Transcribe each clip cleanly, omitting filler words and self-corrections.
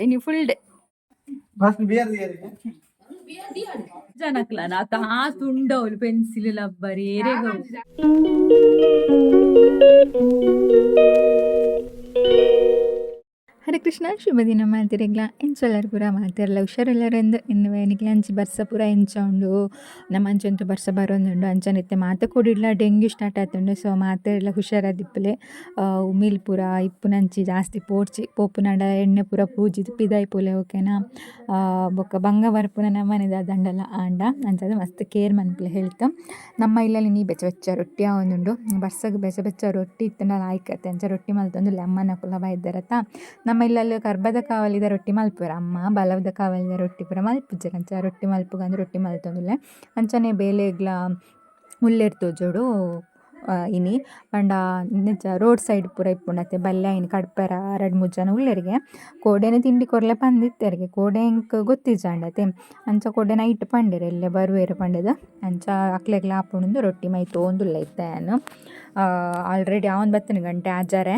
ini full day Mas biar dia janakla na ta tundawul pencil labbari erego Hare Krishna ಶುಭ ದಿನ ಮಾತಿರೆಗ್ಲ ಎಂಚೆಲ್ಲರು ಪೂರ ಮಾತಿರಲ್ಲ ಹುಷಾರೆಲ್ಲರೆಂದು ಎನ್ನುವೆ ನಿಕ್ಲೆ ಅಂಚಿ ಬರ್ಸ ಪೂರ ಎಂಚ ಉಂಡು ನಮ್ಮ ಅಂಚಂತೂ ಬರ್ಸ ಬರೋಂದುಂಡು ಅಂಚನಿತ್ತೆ ಮಾತ ಕೂಡಿಡ್ಲ ಡೆಂಗ್ಯೂ ಸ್ಟಾರ್ಟ್ ಆತುಂಡು ಸೊ ಮಾತೆಲ್ಲ ಹುಷಾರಾದಿಪ್ಪಲೆ ಉಮಿಲ್ ಪೂರ ಇಪ್ಪುನಂಚಿ ಜಾಸ್ತಿ ಪೋಪುನಂಡ ಎಣ್ಣೆ ಪೂರ ಪೂಜಿದು ಪಿದಾಯ್ಪುಲೆ ಓಕೆನಾ ಬೊಕ್ಕ ಬಂಗ ಬರ್ಪುನ ನಮ್ಮನೆದ ದಂಡಲ ಆಂಡ ಅಂಚದ ಮಸ್ತ್ ಕೇರ್ ಮನ್ಪುಲೆ ಹೇಳ್ತಾ ನಮ್ಮ ಇಲ್ಲಲ್ಲಿ ನೀ ಬೆಚ್ಚ ಬೆಚ್ಚ ರೊಟ್ಟಿ ಆವೊಂದುಂಡು ಬರ್ಸಗ್ ಬೆಚ್ಚ ಬೆಚ್ಚ ರೊಟ್ಟಿ ಇತ್ತಂಡ ಆಯ್ಕತ್ತೆ ಅಂಚ ರೊಟ್ಟಿ ಮಲ್ತೊಂದು ಅಮ್ಮನ ಕುಲ ಬೈದ್ದಾರತ್ತ ನಮ್ಮ ಇಲ್ಲಲ್ಲಿ ಕರ್ಬದ ಕಾವಲಿದ ರೊಟ್ಟಿ ಮಲ್ಪುರ ಅಮ್ಮ ಬಲವದ ಕಾವಲಿದ ರೊಟ್ಟಿ ಪೂರ ಮಲ್ಪುಜ್ಜರ ಅಂಚ ರೊಟ್ಟಿ ಮಲ್ಪುಗಂದು ರೊಟ್ಟಿ ಮಲ್ತೊಂದುಲ್ಲೆ ಅಂಚನೆ ಬೇಲೆಗ್ಲ ಮುಲ್ಲೆರ್ತೋಜೋಡು ಇನಿ ಪಂಡ ನಿಜ ರೋಡ್ ಸೈಡ್ ಪೂರ ಇಪ್ಪುಂಡತ್ತೆ ಬಲ್ಲೆ ಇನ್ನು ಕಡ್ಪೆರ 2-3 ಜನ ಉಳ್ಳರಿಗೆ ಕೋಡೆನೆ ತಿಂಡಿ ಕೊರ್ಲೆ ಪಂದಿತ್ತೆರಿಗೆ ಕೋಡೆ ಇಂಕ್ ಗೊತ್ತಿಜಾಂಡತೆ ಅಂಚ ಕೋಡೆ ನೈಟ್ ಪಂಡೆರೆ ಎಲ್ಲೆ ಬರುವೆರು ಪಂಡೆದ ಅಂಚ ಅಕ್ಲೆಗ್ಲ ಆಪುಂಡು ರೊಟ್ಟಿ ಮೈ ತೋಂದುಲ್ಲ ಇತ್ತೇನು ಆಲ್ರೆಡಿ ಅವನ್ 10 ಗಂಟೆ ಆಜಾರೆ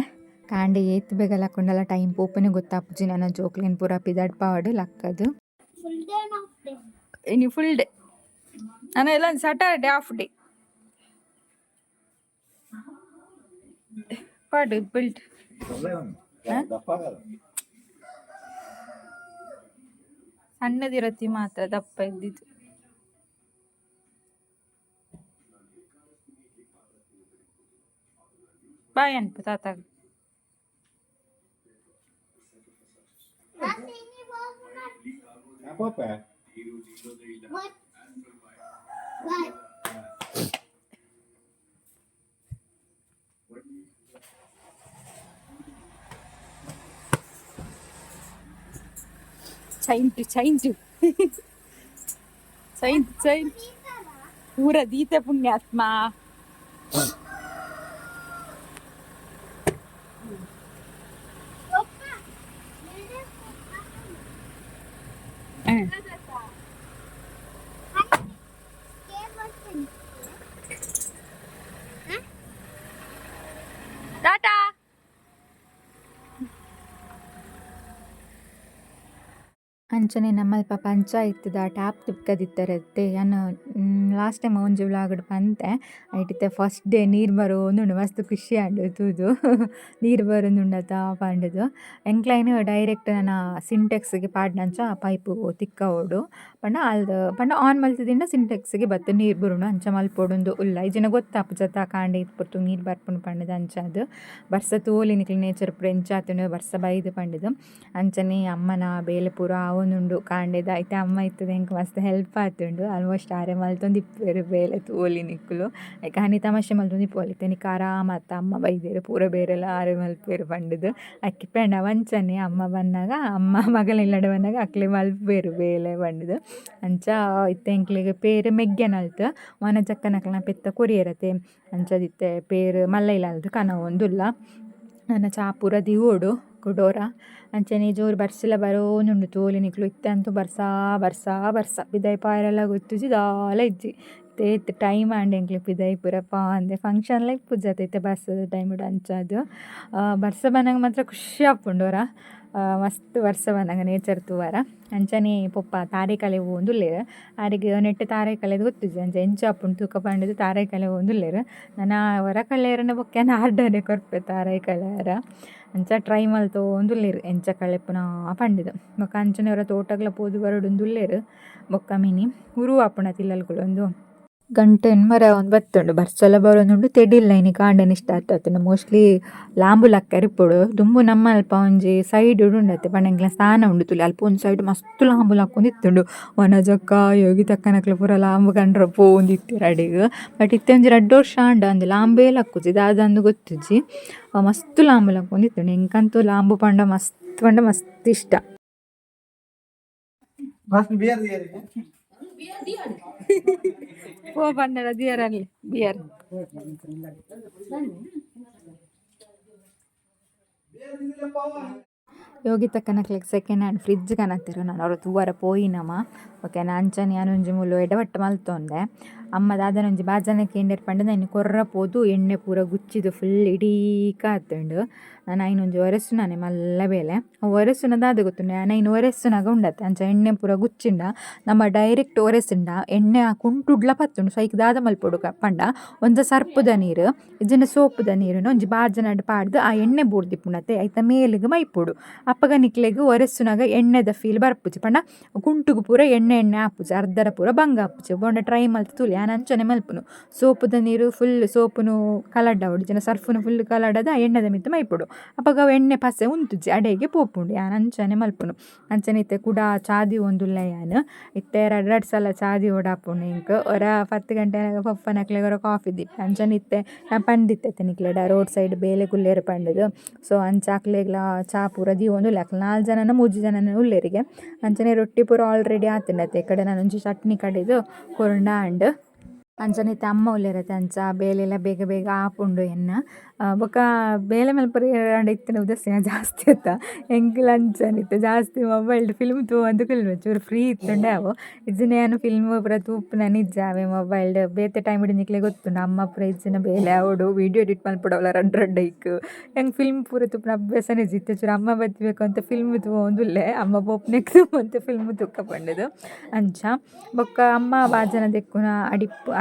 ಕಾಂಡೆ ಏತ್ ಬೇಗಲ ಹಾಕೊಂಡಲ್ಲ ಟೈಮ್ ಪೋಪನೆ ಗೊತ್ತಾಪುಜಿ ನನ್ನ ಜೋಕ್ಲೇನ್ ಪೂರ ಪಿದಾಡ್ ಪಾವಡು ಲಕ್ಕದು ಇನಿ ಫುಲ್ ಡೇ ನಾನು ಎಲ್ಲ ಸಾಟರ್ಡೆ ಹಾಫ್ ಡೇ ಪಾಡು ಬಿಲ್ಟ್ ಸಣ್ಣದಿರತ್ತಿ ಮಾತ್ರ ದಪ್ಪ ಇದ್ದಿದ್ದು ಬಾಯ್ ಅನ್ಪ ತಾತಾಗ apa ಚೈಂಟು ಪೂರ ದೀತ ಪುಣ್ಯಾತ್ಮ ಟಾಟಾ ಅಂಚನೆ ನಮ್ಮಲ್ಪ ಪಂಚಾಯತ್ದ ಟ್ಯಾಪ್ ತಿಕ್ಕದಿತ್ತರತ್ತೆ ನಾನು ಲಾಸ್ಟ್ ಟೈಮ್ ಒಂಜಿ ವ್ಲಾಗ್ಡ್ ಪಂತೆ ಐಟಿತ್ತೆ ಫಸ್ಟ್ ಡೇ ನೀರು ಬರೋಂದುಂಡು ಮಸ್ತ್ ಖುಷಿ ಆಂಡು ತೂದು ನೀರು ಬರೋಂದುಂಡತ ಪಂಡದು ಎಂಕ್ಲೈನ್ ಡೈರೆಕ್ಟ್ ನನ್ನ ಸಿಂಟೆಕ್ಸ್ಗೆ ಪಾಡ್ನಂಚ ಪೈಪು ತಿಕ್ಕವೋಡು ಪಂಡ ಆನ್ ಮಲ್ತಿದಿಂದ ಸಿಂಟೆಕ್ಸ್ಗೆ ಬತ್ತು ನೀರು ಬರೋಣ ಅಂಚ ಮಲ್ಪೊಡೊಂದು ಉಲ್ಲ ಈಜಿನ ಗೊತ್ತಾಪು ಜತ ಕಾಂಡೆ ಇತ್ಪುರ್ತು ನೀರು ಬರ್ಪುಂಡು ಪಂಡದು ಅಂಚದು ಬರ್ಸ ತೋಲಿ ನಿಕ್ಲಿ ನೇಚರ್ ಪೂರ ಎಂಚಾತುಂಡು ಬರ್ಸ ಬೈದು ಪಂಡದು ಅಂಚನೆ ಅಮ್ಮನ ಬೇಲೆ ಪೂರ ಆವೊಂದುಂಡು ಕಾಂಡೆದ ಐತೆ ಅಮ್ಮ ಇತ್ತದ ಎಂಕ್ ಮಸ್ತ್ ಹೆಲ್ಪ್ ಆತುಂಡು ಆಲ್ಮೋಸ್ಟ್ ಆರೆ ಮಲ್ತೊಂದು ಇಪ್ಪೇರು ಬೇಲೆ ತೋಲಿ ನಿಕ್ಕುಲು ಐಕ ಹನಿ ತಮಾಷೆ ಮಲ್ತೊಂದು ಇಪ್ಪೊಲಿತ್ತೆ ನಿಕ್ ಆರಾಮತ್ತ ಅಮ್ಮ ಬೈದೇರು ಪೂರ ಬೇರೆಲ್ಲ ಆರೆ ಮಲ್ಪೇರು ಪಂಡದು ಅಕ್ಕಿ ಪೆಂಡ ವಂಚನೆ ಅಮ್ಮ ಬಂದಾಗ ಅಮ್ಮ ಮಗಳ ಇಲ್ಲಡೆ ಬಂದಾಗ ಅಕ್ಲೆ ಮಲ್ಪೇರು ಬೇಲೆ ಪಂಡದು ಅಂಚ ಇತ್ತೆ ಎಂಕ್ಲಿಗೆ ಪೇರು ಮೆಗ್ಗೆನಲ್ತು ಮನ ಚಕ್ಕನಕ್ಲ ಪೆತ್ತ ಕೊರಿಯರತೆ ಅಂಚದಿತ್ತೆ ಪೇರು ಮಲ್ಲ ಇಲ್ಲಲ್ದು ಕನ ಒಂದುಲ್ಲ ನನ್ನ ಚಾಪುರ ದಿವೋಡು ಕುಡೋರ ಅಂಚನೆ ಜೋರು ಬರ್ಸಿಲ್ಲ ಬರೋನುಂಡು ತೋಲಿ ನಿಕ್ಲು ಇತ್ತೆ ಅಂತೂ ಬರ್ಸ ಪಿದಾಯಿ ಪಾಯರೆಲ್ಲ ಗೊತ್ತುಜಿ ದಾಲ ಇಜ್ಜಿ ತೇತ್ ಟೈಮ್ ಆಂಡ್ ಎಂಕ್ಲಿ ಪಿದಾಯಿ ಪೂರಪ್ಪ ಅಂದೆ ಫಂಕ್ಷನ್ಲ ಪುಜ್ಜತೈತೆ ಬರ್ಸದ ಟೈಮ್ ಅಂಚದು ಬರ್ಸ ಬಂದಾಗ ಮಾತ್ರ ಖುಷಿ ಆಪುಂಡೋರ ಮಸ್ತ್ ವರ್ಷ ಬಂದಾಗ ನೇಚರ್ ತೂವಾರ ಅಂಚನೆ ಪೊಪ್ಪ ತಾರೆಕಲೆ ಒಂದುಲ್ಲೇರು ಆರಿಗೆ ನೆಟ್ಟು ತಾರೆಕಲೆದು ಗೊತ್ತಿದ್ದೆ ಅಂಚ ಎಂಚ ಆಪುಂಡು ತೂಕ ಪಂಡದು ತಾರೆಕಲೆ ಒಂದುಲ್ಲೇರು ನಾನು ಹೊರ ಕಳ್ಳೆಯರನ್ನ ಬೊಕ್ಕೇನ ಆರ್ಡನೆ ಕೊರ್ಪೆ ತಾರೆಕಲೆಯರ ಅಂಚ ಟ್ರೈ ಮಲ್ತೋ ಒಂದುಲ್ಲೇರು ಎಂಚ ಕಳೆಪುನ ಪಂಡಿದು ಬೊಕ್ಕ ಅಂಚನೆ ಅವರ ತೋಟಗ್ಲ ಪೋದು ಬರೋಡೊಂದುಲ್ಲೇರು ಬೊಕ್ಕ ಮಿನಿ ಉರು ಆಪುಣ ತಿಲ್ಲಲ್ಗಳು ಒಂದು ಗಂಟೆ ಮರ ಒಂದು ಬತ್ತುಂಡು ಬರ್ಸಲ ಬರೋದುಂಡು ತೆಡಿಲ್ಲ ಇನಿ ಕಾಂಡನ ಇಷ್ಟ ಆಗ್ತದೆ ಮೋಸ್ಟ್ಲಿ ಲಾಂಬು ಲಕ್ಕರಿಪ್ಪೊಡು ದುಂಬು ನಮ್ಮ ಅಲ್ಪ ಒಂಜಿ ಸೈಡ್ ಉಂಡತ್ತೆ ಪಂಡೆಂಕ್ಲ ಸ್ನಾನ ಉಂಡು ತುಲಿ ಅಲ್ಪ ಒಂದು ಸೈಡ್ ಮಸ್ತ್ ಲಾಂಬು ಲಕ್ಕೊಂಡು ಇತ್ತುಂಡು ವನಜಕ್ಕ ಯೋಗಿ ತಕ್ಕನಕ್ಲ ಪೂರ ಲಾಂಬು ಕಂಡ್ರ ಪೋಂದಿತ್ತು ಅಡಿಗೆ ಬಟ್ ಇತ್ತೆ ಒಂಜಿ 2 ವರ್ಷ ಅಂಡ ಅಂದು ಲಾಂಬೇ ಲಕ್ಕುಜಿ ದಾದಂದು ಗೊತ್ತುಜಿ ಮಸ್ತ್ ಲಾಂಬು ಲಕ್ಕೊಂಡು ಇತ್ತುಂಡು ಎಂಕಂತೂ ಲಾಂಬು ಪಂಡ ಮಸ್ತ್ ಇಷ್ಟ mas biar dia ಪೋ ಪಂಡಲ ದಿಯರಲ್ಲಿ ಬಿಯರ್ ಯೋಗಿ ತಕ್ಕನಕ್ಲೆಗ್ ಸೆಕೆಂಡ್ ಹ್ಯಾಂಡ್ ಫ್ರಿಡ್ಜ್ ಕನತ್ತಿರು ನಾನು ಅವ್ರ ತೂವರ ಪೋಯಿನಮ್ಮ ಓಕೆ ಅಂಚನೆ ಯಾನೊಂಜಿ ಮುಲ್ಲು ಎಡವಟ್ಟು ಮಲ್ತೊಂದೆ ಅಮ್ಮ ದಾದನೊಂಜಿ ಬಾಜನಕ್ಕೆ ಎಂಡೆರ್ ಪಂಡ ನಾನು ಕೊರ್ರ ಪೋದು ಎಣ್ಣೆ ಪೂರ ಗುಚ್ಚಿದು ಫುಲ್ ಇಡೀ ಕಾತುಂಡು ನೈನ್ ಒಂಜಿ ಒರೆಸುನಾನೆ ಮಲ್ಲ ಬೇಲೆ ಒರೆಸುನದ ಅದು ಗೊತ್ತುಂಡೆ ನೈನ್ ಒರೆಸುನಾಗ ಉಂಡತ್ತೆ ಅಂಚ ಎಣ್ಣೆ ಪೂರ ಗುಚ್ಚಿಂಡ ನಮ್ಮ ಡೈರೆಕ್ಟ್ ಒರೆಸಿಂಡ ಎಣ್ಣೆ ಕುಂಟುಡ್ಲ ಪತ್ತುಂಡು ಸೊ ಐಕ್ ದಾದ ಮಲ್ಪೊಡು ಪಂಡ ಒಂಜ ಸರ್ಪುದ ನೀರು ಇಜ್ಜಿಂಡ ಸೋಪುದ ನೀರುನ ಒಂಜಿ ಬಾಜನಡ್ ಪಾಡ್ದು ಆ ಎಣ್ಣೆ ಬೂರ್ದಿಪ್ಪುಂಡತ್ತೆ ಐತ ಮೇಲಿಗೆ ಮೈಪೊಡು ಅಪ್ಪಗ ನಿಕ್ಲೆಗ್ ಒರೆಸುನಾಗ ಎಣ್ಣೆದ ಫೀಲ್ ಬರ್ಪುಜಿ ಪಂಡ ಕುಂಟುಗು ಪೂರ ಎಣ್ಣೆ ಆಪುಜಿ ಅರ್ಧರ ಪೂರ ಬಂಗ ಆಪುಜಿ ಬೋಂಡ ಟ್ರೈ ಮಲ್ತು ತುಲಿ ಆನ ಅಂಚನೆ ಮಲ್ಪುನು ಸೋಪುದ ನೀರು ಫುಲ್ ಸೋಪುನು ಕಲಡ್ಡ ಹೊಡಿಜಿನ ಸರ್ಫುನು ಫುಲ್ ಕಲಡದ ಎಣ್ಣೆದ ಮಿತ್ತು ಮೈಪೊಡು ಅಪ್ಪಗ ಎಣ್ಣೆ ಪಸೆ ಉಂತುಜಿ ಅಡೆಗೆ ಪೋಪುಂಡು ಯಾನ್ ಅಂಚನೆ ಮಲ್ಪುನು ಅಂಚನೆ ಇತ್ತೆ ಕುಡ ಚಾದಿ ಒಂದುಲ್ಲ ಯಾನ್ ಇತ್ತೆ ಎರಡ್ ಸಲ ಚಾದಿ ಓಡಾಪುಂಡು ಇಂಕ್ ಒರ 10 ಗಂಟೆ ಪಪ್ಪನಕ್ಲೆಗ್ ಒರ ಕಾಫಿ ದಿಪ್ಪೆ ಅಂಚನೆ ಇತ್ತೆ ಪಂಡಿತ್ತೆ ನಿಕ್ಲೆಡ ರೋಡ್ ಸೈಡ್ ಬೇಲೆ ಕುಲ್ಲೇರು ಪಂಡದು ಸೊ ಅಂಚ ಅಕ್ಲೆಗ್ಲ ಚಾ ಪೂರ ಒಂದುಲ್ಲ ಅಕ್ಲೆ 4 ಜನನ 3 ಜನನ ಉಲ್ಲೇರಿಗೆ ಅಂಚನೆ ರೊಟ್ಟಿ ಪೂರ ಆಲ್ರೆಡಿ ಆತುಂಡತ್ತೆ ಈ ಕಡೆ ನಾನು ಒಂಚೂರು ಚಟ್ನಿ ಕಡೆದು ಕೊರಂಡ ಅಂಡ್ ಅಂಚನೆ ಇತ್ತೆ ಅಮ್ಮ ಉಲ್ಲೇರತ್ತೆ ಅಂಚ ಬೇಲೆಲ್ಲ ಬೇಗ ಬೇಗ ಆಪುಂಡು ಎನ್ನ ಬೊಕ ಬೇಲೆ ಮಲ್ಪರಿ ಇತ್ತಿನ ಉದಸ್ಸಿನ ಜಾಸ್ತಿ ಅತ್ತ ಎಂಕ್ಲ ಅಂಚನಿತ್ತೆ ಜಾಸ್ತಿ ಮೊಬೈಲ್ ಫಿಲ್ಮ್ ತೂವಂದು ಫಿಲ್ಮ್ ಚೂರು ಫ್ರೀ ಇತ್ತುಂಡೆ ಅವು ಇಜ್ಜಿನ ಫಿಲ್ಮ್ ಪೂರ ತೂಪುನ ನಿಜ ಅವೇ ಮೊಬೈಲ್ ಬೇತೆ ಟೈಮ್ ಹಿಡಿನಿಕ್ಲೆ ಗೊತ್ತುಂಡು ಅಮ್ಮ ಪೂರ ಇಜ್ಜಿನ ಬೇಲೆ ಅವಡು ವಿಡಿಯೋ ಎಡಿಟ್ ಮಲ್ಪಡವಲ್ಲ ರಡ್ಡ್ ಐಕ್ ಹೆಂಗೆ ಫಿಲ್ಮ್ ಪೂರ ತೂಪುನ ಅಭ್ಯಾಸನೇ ಇಜ್ಜಿತ್ತೆ ಚೂರು ಅಮ್ಮ ಬತ್ತಬೇಕು ಅಂತ ಫಿಲ್ಮ್ ತೂವೊಂದುಲ್ಲೆ ಅಮ್ಮ ಪೋಪ್ನೆಕ್ ತೂವಂತ ಫಿಲ್ಮ್ ತುಕ್ಕ ಪಂಡದು ಅಂಚ ಬೊಕ್ಕ ಅಮ್ಮ ಬಾಜನ ದೆಕ್ಕುನ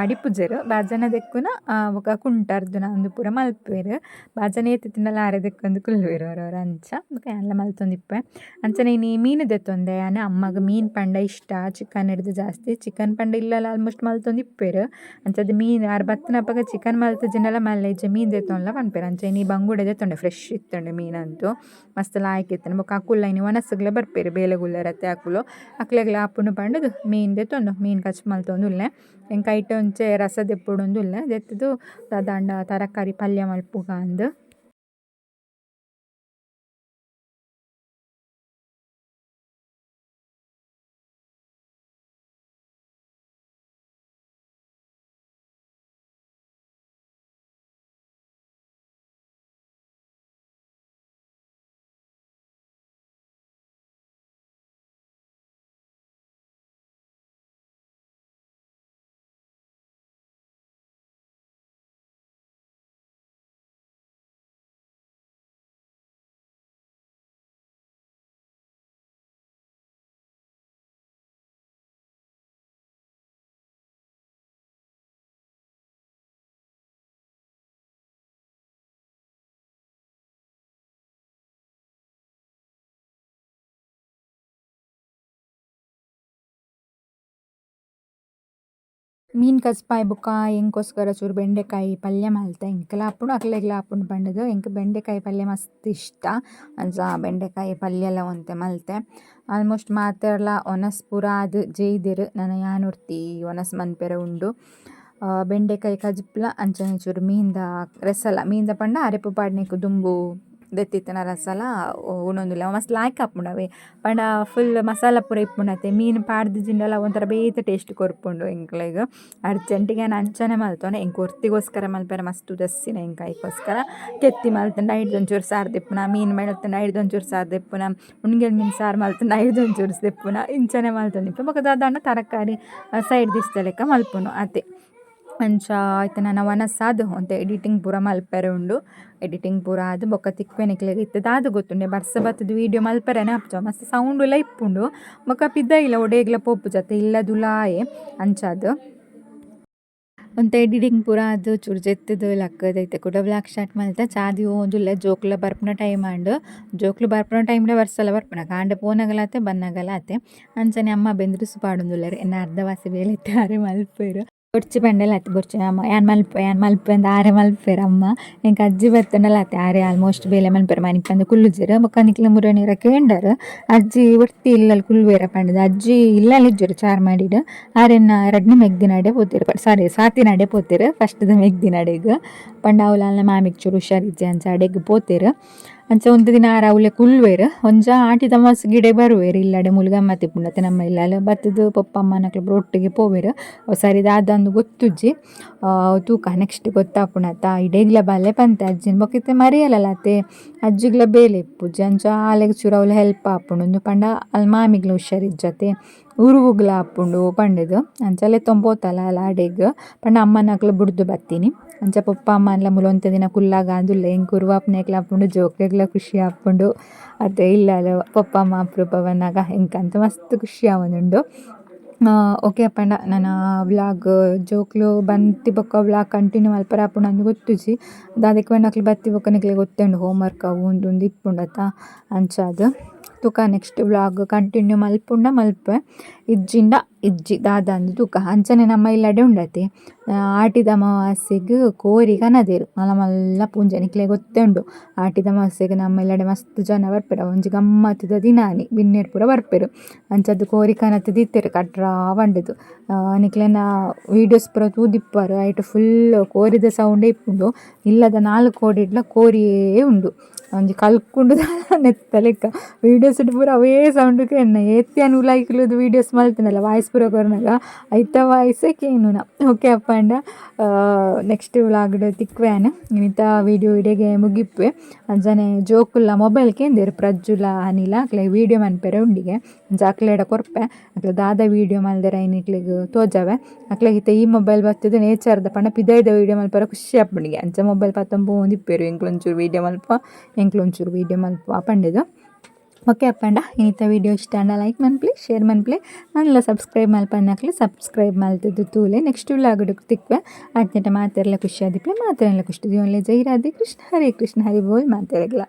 ಅಡಿಪುಜೆರ್ ಬಾಜನ ದೆಕ್ಕುನ ಬೊಕ ಕುಂಟರ್ದುನ ಒಂದು ಪೂರ ಮಲ್ಪುವೆರ್ ಬಾಜನೆ ಏತ್ ತಿನ್ನಲ ಆರೆ ದೆಕ್ಕೊಂದು ಕುಲ್ವೆರ್ ಅವರವ್ರ ಅಂಚ ಬೊಕ ಎಲ್ಲ ಮಲ್ತೊಂದಿಪ್ಪೆ ಅಂಚನೆ ಇನಿ ಮೀನು ದೆತ್ತೊಂದೆ ಯಾನೆ ಅಮ್ಮಗ ಮೀನು ಪಂಡ ಇಷ್ಟ ಚಿಕನ್ ಹಿಡ್ದು ಜಾಸ್ತಿ ಚಿಕನ್ ಪಂಡ ಇಲ್ಲಲ್ಲ ಆಲ್ಮೋಸ್ಟ್ ಮಲ್ತೊಂದಿಪ್ಪೆರ್ ಅಂಚದ ಮೀನು ಆರು ಬತ್ತನಪ್ಪಗ ಚಿಕನ್ ಮಲ್ತಜಿನಲ ಮಲ್ಲ ಇಜ್ಜೆ ಮೀನು ದೆತ್ತೊಂಡ್ಲ ಪನ್ಪೆರ್ ಅಂಚ ಇನಿ ಬಂಗುಡೆ ದೆತ್ತೊಂಡೆ ಫ್ರೆಶ್ ಇತ್ತುಂಡೆ ಮೀನಂತೂ ಮಸ್ತ್ ಲಾಯ್ಕ್ ಇತ್ತಂಡೆ ಬೊಕ ಅಕುಲ್ಲ ಇನಿ ಒಣಸುಗ್ಲ ಬರ್ಪೆರ್ ಬೇಲೆಗುಲ್ಲರತ್ತೆ ಅಕುಲು ಅಕ್ಲೆಗ್ಲ ಆಪುಂಡು ಪಂಡದು ಮೀನು ದೆತ್ತೊಂಡು ಮೀನು ಕಚ್ ಮಲ್ತೊಂದುಲ್ಲೆ ಎಂಕ್ ಐಟೆ ಒಂಚೆ ರಸ ದೆಪ್ಪೊಡೊಂದುಲ್ಲೆ ದೆತ್ತದು ದಾಂಡ ತರಕಾರಿ ಪಲ್ಯ ಮಲ್ಪುಗ ಅಂದ್ ಮೀನು ಕಚ್ಪಾಯ್ ಬೊಕ ಎಂಕೋಸ್ಕರ ಚೂರು ಬೆಂಡೆಕಾಯಿ ಪಲ್ಯ ಮಲ್ತೆ ಎಂಕಲ ಆಪುಂಡು ಅಕ್ಲೆಗ್ಲ ಆಪುಂಡು ಪಂಡದು ಎಂಕ್ ಬೆಂಡೆಕಾಯಿ ಪಲ್ಯ ಮಸ್ತ್ ಇಷ್ಟ ಅಂಚ ಬೆಂಡೆಕಾಯಿ ಪಲ್ಯಲ ಒಂತೆ ಮಲ್ತೆ ಆಲ್ಮೋಸ್ಟ್ ಮಾತೆರ್ಲ ಒನಸ್ ಪೂರ ಅದು ಜೈದೆರ್ ನಾನು ಯಾನೊಡ್ತಿ ಒನಸ್ ಮನ್ಪೆರೆ ಉಂಡು ಬೆಂಡೆಕಾಯಿ ಕಜ್ಪ್ಲ ಅಂಚನೆ ಚೂರು ಮೀನ್ದ ರೆಸಲ ಮೀನ್ದ ಪಂಡ ಅರೆಪು ಪಾಡ್ನೆಗ್ ದುಂಬು ದೆತ್ತಿತ್ತಿನ ರಸಲ ಉಣೊಂದುಲ್ಲೆ ಮಸ್ತ್ ಲಾಯ್ಕ್ ಆಪುಂಡು ಅವೆ ಪಂಡ ಫುಲ್ ಮಸಾಲ ಪೂರ ಇಪ್ಪುಂಡತೆ ಮೀನು ಪಾಡ್ದಿಜಿಂಡಲ ಒಂಥರ ಬೇತೆ ಟೇಸ್ಟ್ ಕೊರ್ಪುಂಡು ಎಂಕ್ಲೆಗ್ ಅರ್ಜೆಂಟಿಗೆ ನಾನು ಅಂಚನೆ ಮಲ್ತೊನೆ ಎಂಕ್ ಒರ್ತಿಗೋಸ್ಕರ ಮಲ್ಪೆರೆ ಮಸ್ತ್ ಉದಸ್ಸಿನ ಎಂಕ್ ಐಕೋಸ್ಕರ ಕೆತ್ತಿ ಮಲ್ತಂಡ ಐಡ್ದೊಂಚೂರು ಸಾರು ದೆಪ್ಪುನ ಮೀನು ಮಲ್ತಂಡ ಐಡ್ದೊಂಚೂರು ಸಾರು ದೆಪ್ಪುನ ಉಣ್ಗೆಲ್ ಮೀನು ಸಾರು ಮಲ್ತಂಡ ಐಡ್ದೊಂಚೂರು ದೆಪ್ಪುನ ಇಂಚನೆ ಮಲ್ತೊಂದಿಪ್ಪೆ ಬೊಕ ದಾದಾಂಡ ತರಕಾರಿ ಸೈಡ್ ದಿಸ್ತ ಲೆಕ್ಕ ಮಲ್ಪುನು ಅತೆ ಅಂಚ ಆಯ್ತು ನನ್ನ ಒನಸಾದ್ ಒಂತೆ ಎಡಿಟಿಂಗ್ ಪೂರ ಮಲ್ಪೆರೆ ಉಂಡು ಎಡಿಟಿಂಗ್ ಪೂರ ಆದ್ ಬೊಕ್ಕ ತಿಕ್ವೆನಿಕ್ಲೆಗ್ ಇತ್ತದ ಅದು ಗೊತ್ತುಂಡೆ ಬರ್ಸ ಬತ್ತದ ವೀಡಿಯೋ ಮಲ್ಪೆರೆನೆ ಆಪ್ಜ ಮಸ್ತ್ ಸೌಂಡ್ ಎಲ್ಲ ಇಪ್ಪುಂಡು ಬೊಕ್ಕ ಪಿದ್ದ ಇಲ್ಲ ಒಡೇಗ್ಲ ಪೋಪು ಜತೆ ಇಲ್ಲದುಲಾಯೆ ಅಂಚಾದ್ ಒಂತೆ ಎಡಿಟಿಂಗ್ ಪೂರ ಅದು ಚೂರು ಜೆತ್ತದು ಲಕ್ಕದೈತೆ ಕೂಡ ವ್ಲಾಗ್ ಸ್ಟಾರ್ಟ್ ಮಲ್ತ ಚಾದಿ ಓಂದುಲ್ಲೆ ಜೋಕ್ಲ ಬರ್ಪುನ ಟೈಮ್ ಆಂಡ್ ಜೋಕ್ಲು ಬರ್ಪುನ ಟೈಮ್ಡೆ ಬರ್ಸಲ ಬರ್ಪುನ ಕಾಂಡೆ ಪೋನಗಲಾತೆ ಬನ್ನಗಲಾತೆ ಅಂಚನೆ ಅಮ್ಮ ಬೆಂದ್ರಿಸು ಪಾಡೊಂದುಲ್ಲೆರ್ ಎನ್ನ ಅರ್ಧವಾಸಿ ಬೇಲೆತ್ತೆ ಆರೆ ಮಲ್ಪೆರ್ ಬೊರ್ಚಿ ಪಂಡೆಲ ಅತ್ತೆ ಬೊರ್ಚಿ ಅಮ್ಮ ಯಾನ್ ಮಲ್ಪೆ ಅಂದ ಆರೆ ಮಲ್ಪೆರ್ ಅಮ್ಮ ಎಂಕ್ ಅಜ್ಜಿ ಬತ್ತಂಡಲ ಅತ್ತೆ ಆರೆ ಆಲ್ಮೋಸ್ಟ್ ಬೇಲೆ ಮಲ್ಪೆರ್ ಮನಿಪಂದು ಕುಲ್ಲುಜೆರ್ ಬೊಕ್ಕ ನಿಕ್ಲೆ ಮುರಣಿರ ಕೇಂಡರ್ ಅಜ್ಜಿ ಒರ್ತಿ ಇಲ್ಲಲ್ ಕುಲ್ವೆರ ಪಂಡದ ಅಜ್ಜಿ ಇಲ್ಲಲ್ ಇಜ್ಜೆರ್ ಚಾರ್ ಮಾಡಿಡ್ ಆರೆನ್ನ ಎರಡ್ನೆ ಮೆಗ್ದಿನಡೆ ಪೋತೆರ್ ಸಾರಿ ಸಾತಿನಡೆ ಪೋತೆರ್ ಫಸ್ಟ್ದ ಮೆಗ್ದಿನಡೆಗ್ ಪಂಡ ಅವಲಲ್ನ ಮಾಮಿಗ್ ಚೂರು ಹುಷಾರಿಜ್ಜೆ ಅಂಚ ಅಡೆಗ್ ಪೋತೆರ್ ಅಂಚ ಒಂದು ದಿನ ಆರ ಅವಲೆ ಕುಲ್ವೆರ್ ಒಂಜ ಆಟಿ ತಮಸ್ ಗಿಡೆ ಬರುವೆರ್ ಇಲ್ಲಡೆ ಮುಲ್ಗಮ್ಮ ತಿಪ್ಪುಂಡತೆ ನಮ್ಮ ಇಲ್ಲಲ್ ಬತ್ತದು ಪಪ್ಪಮ್ಮ ನಕ್ಲು ಒಟ್ಟಿಗೆ ಪೋವೆರ್ ಸರಿ ದಾದಂದು ಗೊತ್ತುಜ್ಜಿ ತೂಕ ನೆಕ್ಸ್ಟ್ ಗೊತ್ತಾಪುಣತ ಇಡೇಗ್ಲ ಬಲ್ಲೆ ಪಂತೆ ಅಜ್ಜಿನ ಬೊಕಿತ್ತೆ ಮರಿಯಲಲ್ಲ ಅತ್ತೆ ಅಜ್ಜಿಗ್ಲ ಬೇಲೆ ಇಪ್ಪುಜ್ಜಿ ಅಂಚ ಆಲೆಗ್ ಚೂರು ಅವಳು ಹೆಲ್ಪ್ ಆಪುಂಡು ಪಂಡ ಅಲ್ಲಿ ಮಾಮಿಗ್ಲ ಹುಷಾರಿಜ್ಜತೆ ಉರುವುಗ್ಲ ಹಾಪುಂಡು ಪಂಡದು ಅಂಚಲೆ ತೊಂಬೋತಲ್ಲ ಲಾಡೆಗ್ ಪಂಡ ಅಮ್ಮನಕ್ಲು ಬುಡ್ದು ಬತ್ತೀನಿ ಅಂಚ ಪಪ್ಪ ಅಮ್ಮನ್ಲ ಮುಲೊಂತೆ ದಿನ ಕುಲ್ಲಾಗ ಅಂದುಲ್ಲೆ ಇಂಕ್ ಉರುವಾಪ್ನೆಗ್ಲ ಹಾಪುಂಡು ಜೋಕ್ಲೆಗ್ಲ ಖುಷಿ ಹಾಪುಂಡು ಅದೇ ಇಲ್ಲ ಪಪ್ಪ ಅಮ್ಮ ಅಪ್ರೂಪ ಬಂದಾಗ ಎಂಕಂತ ಮಸ್ತ್ ಖುಷಿ ಆವೊಂದುಂಡು. ಓಕೆ ಅಪ್ಪಂಡ ನನ್ನ ವ್ಲಾಗ್ ಜೋಕ್ಲು ಬಂತಿಬೊಕ್ಕ ವ್ಲಾಗ್ ಕಂಟಿನ್ಯೂ ಮಲ್ಪರ ಆಪುಂಡು ಅಂದು ಗೊತ್ತುಜಿ ದಾದಕ್ಕೆ ಪಂಡಕ್ಲು ಬತ್ತಿಬೊಕ್ಕ ನಿಕ್ಲೆ ಗೊತ್ತುಂಡು ಹೋಮ್ವರ್ಕ್ ಅವು ಉಂದು ಇಪ್ಪುಂಡತ ಅಂಚಾದ್ ತುಕ ನೆಕ್ಸ್ಟ್ ವ್ಲಾಗ್ ಕಂಟಿನ್ಯೂ ಮಲ್ಪುಂಡ ಮಲ್ಪೆ ಇಜ್ಜಿಂಡ ಇಜ್ಜಿ ದಾದ ಅಂದು ತುಕ ಅಂಚನೆ ನಮ್ಮ ಇಲ್ಲಡೆ ಉಂಡತಿ ಆಟಿದ ಅಮಾವಾಸ್ಯೆಗ್ ಕೋರಿ ಕನದೇರು ಮಲ್ಲ ಮಲ್ಲ ಪೂಂಜ ನಿಕ್ಲೆ ಗೊತ್ತೇ ಉಂಡು. ಆಟಿದ ಅಮಾವಾಸ್ಯೆಗ್ ನಮ್ಮ ಇಲ್ಲಡೆ ಮಸ್ತ್ ಜನ ಬರ್ಪೆರು ಒಂಜಿ ಗಮ್ಮತ್ದ ದಿನಾನಿ ಬಿನ್ನೆರ್ ಪೂರ ಬರ್ಪೆರು ಅಂಚದ್ದು ಕೋರಿ ಕನತ್ ದಿತ್ತೆರ್ ಕಟ್ರಾ ಪಂಡದು ನಿಕ್ಲೆನ ವೀಡಿಯೋಸ್ ಪೂರ ತೂದಿಪ್ಪರು ಐಟ್ ಫುಲ್ ಕೋರಿದ ಸೌಂಡೇ ಇಪ್ಪುಂಡು. ಇಲ್ಲದ 4 ಕೋಡಿಡ್ಲ ಕೋರಿಯೇ ಉಂಡು ಒಂಜಿ ಕಲ್ಕುಂಡು ನೆತ್ತ ಲೆಕ್ಕ ವೀಡಿಯೋಸ್ ಪೂರ ಅವೇ ಸೌಂಡ್ಗೆ ಎನ್ನ ಏತ್ಯಾನು ಲೈಕ್ಲುದು ವೀಡಿಯೋಸ್ ಮಲ್ತಿನಲ್ಲ ವಾಯ್ಸ್ ಪೂರ ಕೊರ್ನಾಗ ಐತ ವಾಯ್ಸೇ ಕೇನುನ. ಓಕೆ ಅಪ್ಪಂಡ ನೆಕ್ಸ್ಟ್ ವ್ಲಾಗ್ಡ್ ತಿಕ್ವೇನು ಇಂಥ ವೀಡಿಯೋ ಇಡೆಗೆ ಮುಗಿಪ್ಪೆ ಅಂಚನೆ ಜೋಕುಲ್ಲ ಮೊಬೈಲ್ ಕೇಂದೇರು ಪ್ರಜ್ಜುಲ ಅನಿಲ ಅಕ್ಲೆ ವೀಡಿಯೋ ಮನ್ಪೆರೆ ಉಂಡಿಗೆ ಅಕ್ಲೆಡ ಕೊರ್ಪೆ ಅಕ್ಲೆ ದಾದ ವೀಡಿಯೋ ಮಲ್ದೆರ ಐನಿಕ್ಲೆಗ್ ತೋಜವೆ ಅಕ್ಲೆಗಿತ್ತ ಈ ಮೊಬೈಲ್ ಬರ್ತದೆ ನೇಚರ್ದ ಪಂಡ ಪಿದೈದ ವೀಡಿಯೋ ಮಲ್ಪರ ಖುಷಿ ಆಪುಂಡಿಗೆ ಅಂಚ ಮೊಬೈಲ್ ಪತ್ತೊಂಬೋಂದಿಪ್ಪೆರು ಎಂಕ್ಲೊಂಚೂರು ವೀಡಿಯೋ ಮಲ್ಪ ಪಂಡೆದು. ಓಕೆ ಅಪ್ಪಂಡ ಇನ್ನಿತ ವೀಡಿಯೋ ಇಷ್ಟ ಅಂಡ ಲೈಕ್ ಮನ್ಪ್ಲಿ ಶೇರ್ ಮನ್ಪ್ಲಿ ನಾನೆಲ್ಲ ಸಬ್ಸ್ಕ್ರೈಬ್ ಮಲ್ಪನ್ನಕ್ಲಿ ಸಬ್ಸ್ಕ್ರೈಬ್ ಮಲ್ತದ್ದು ತೂಲೆ ನೆಕ್ಸ್ಟ್ ವ್ಲಾಗ್ ತಿಕ್ವೆ ಆಯ್ತು ಮಾತೆಲ್ಲ ಖುಷಿ ಆದಿಪ್ಲೆ ಮಾತೆಲ್ಲ ಖುಷಿ ಜೀವನಲೆ ಜೈ ರಾಧೆ ಕೃಷ್ಣ ಹರಿ ಬೋಲ್ ಮಾತೆರಗ್ಲ.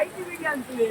ಐದು ವಿಡಿಯೋ ಅಂತೀವಿ